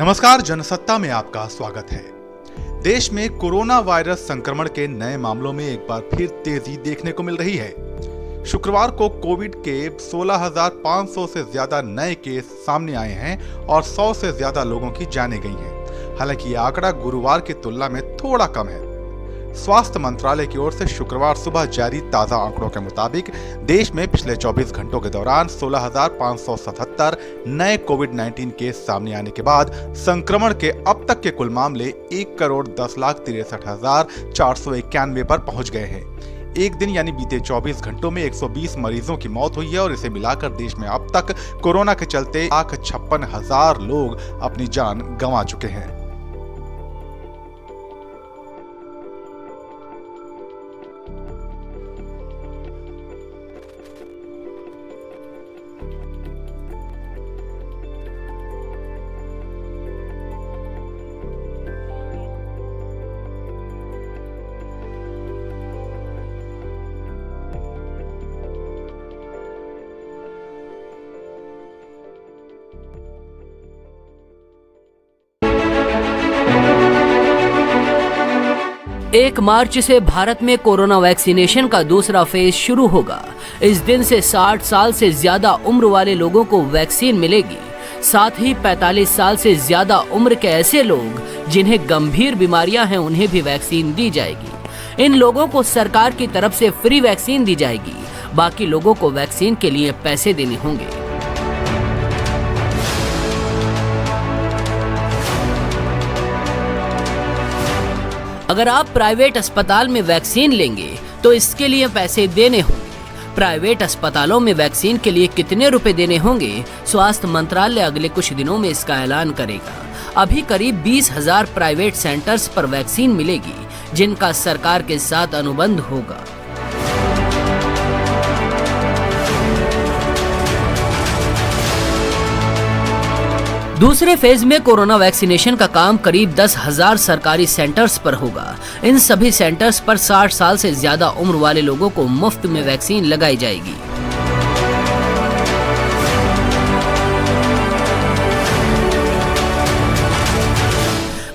नमस्कार, जनसत्ता में आपका स्वागत है। देश में कोरोना वायरस संक्रमण के नए मामलों में एक बार फिर तेजी देखने को मिल रही है। शुक्रवार को कोविड के 16,500 से ज्यादा नए केस सामने आए हैं और 100 से ज्यादा लोगों की जानें गई हैं। हालांकि यह आंकड़ा गुरुवार की तुलना में थोड़ा कम है। स्वास्थ्य मंत्रालय की ओर से शुक्रवार सुबह जारी ताजा आंकड़ों के मुताबिक देश में पिछले 24 घंटों के दौरान 16,577 नए कोविड-19 केस सामने आने के बाद संक्रमण के अब तक के कुल मामले 1,10,63,491 पर पहुंच गए हैं। एक दिन यानी बीते 24 घंटों में 120 मरीजों की मौत हुई है और इसे मिलाकर देश में अब तक कोरोना के चलते 1,56,000 लोग अपनी जान गंवा चुके हैं। एक मार्च से भारत में कोरोना वैक्सीनेशन का दूसरा फेज शुरू होगा। इस दिन से 60 साल से ज्यादा उम्र वाले लोगों को वैक्सीन मिलेगी। साथ ही 45 साल से ज्यादा उम्र के ऐसे लोग जिन्हें गंभीर बीमारियां हैं उन्हें भी वैक्सीन दी जाएगी। इन लोगों को सरकार की तरफ से फ्री वैक्सीन दी जाएगी। बाकी लोगों को वैक्सीन के लिए पैसे देने होंगे। अगर आप प्राइवेट अस्पताल में वैक्सीन लेंगे तो इसके लिए पैसे देने होंगे। प्राइवेट अस्पतालों में वैक्सीन के लिए कितने रुपए देने होंगे, स्वास्थ्य मंत्रालय अगले कुछ दिनों में इसका ऐलान करेगा। अभी करीब 20,000 प्राइवेट सेंटर्स पर वैक्सीन मिलेगी जिनका सरकार के साथ अनुबंध होगा। दूसरे फेज में कोरोना वैक्सीनेशन का काम करीब 10,000 सरकारी सेंटर्स पर होगा। इन सभी सेंटर्स पर 60 साल से ज्यादा उम्र वाले लोगों को मुफ्त में वैक्सीन लगाई जाएगी।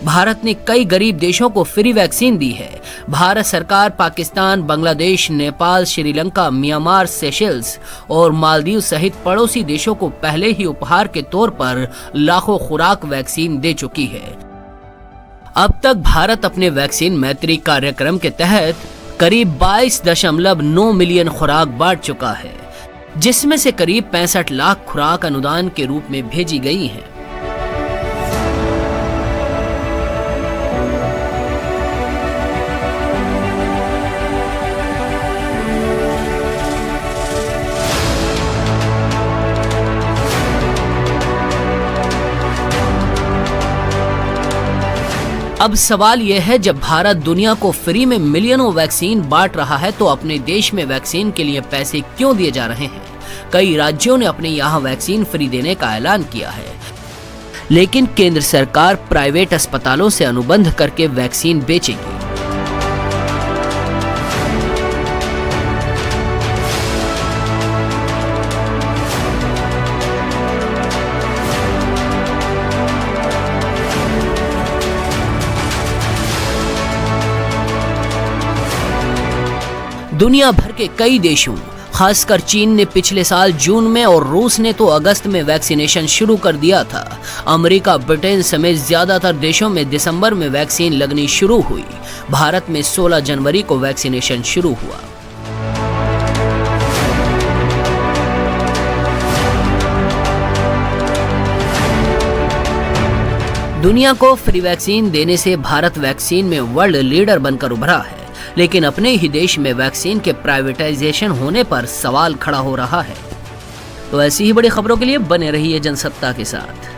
भारत ने कई गरीब देशों को फ्री वैक्सीन दी है। भारत सरकार पाकिस्तान, बांग्लादेश, नेपाल, श्रीलंका, म्यांमार, सेशेल्स और मालदीव सहित पड़ोसी देशों को पहले ही उपहार के तौर पर लाखों खुराक वैक्सीन दे चुकी है। अब तक भारत अपने वैक्सीन मैत्री कार्यक्रम के तहत करीब 22.9 मिलियन खुराक बांट चुका है, जिसमें से करीब 65 लाख खुराक अनुदान के रूप में भेजी गई हैं। अब सवाल यह है, जब भारत दुनिया को फ्री में मिलियनों वैक्सीन बांट रहा है तो अपने देश में वैक्सीन के लिए पैसे क्यों दिए जा रहे हैं? कई राज्यों ने अपने यहाँ वैक्सीन फ्री देने का ऐलान किया है, लेकिन केंद्र सरकार प्राइवेट अस्पतालों से अनुबंध करके वैक्सीन बेचेगी। दुनिया भर के कई देशों, खासकर चीन ने पिछले साल जून में और रूस ने तो अगस्त में वैक्सीनेशन शुरू कर दिया था। अमेरिका, ब्रिटेन समेत ज्यादातर देशों में दिसंबर में वैक्सीन लगनी शुरू हुई। भारत में 16 जनवरी को वैक्सीनेशन शुरू हुआ। दुनिया को फ्री वैक्सीन देने से भारत वैक्सीन में वर्ल्ड लीडर बनकर उभरा है, लेकिन अपने ही देश में वैक्सीन के प्राइवेटाइजेशन होने पर सवाल खड़ा हो रहा है। तो ऐसी ही बड़ी खबरों के लिए बने रहिए जनसत्ता के साथ।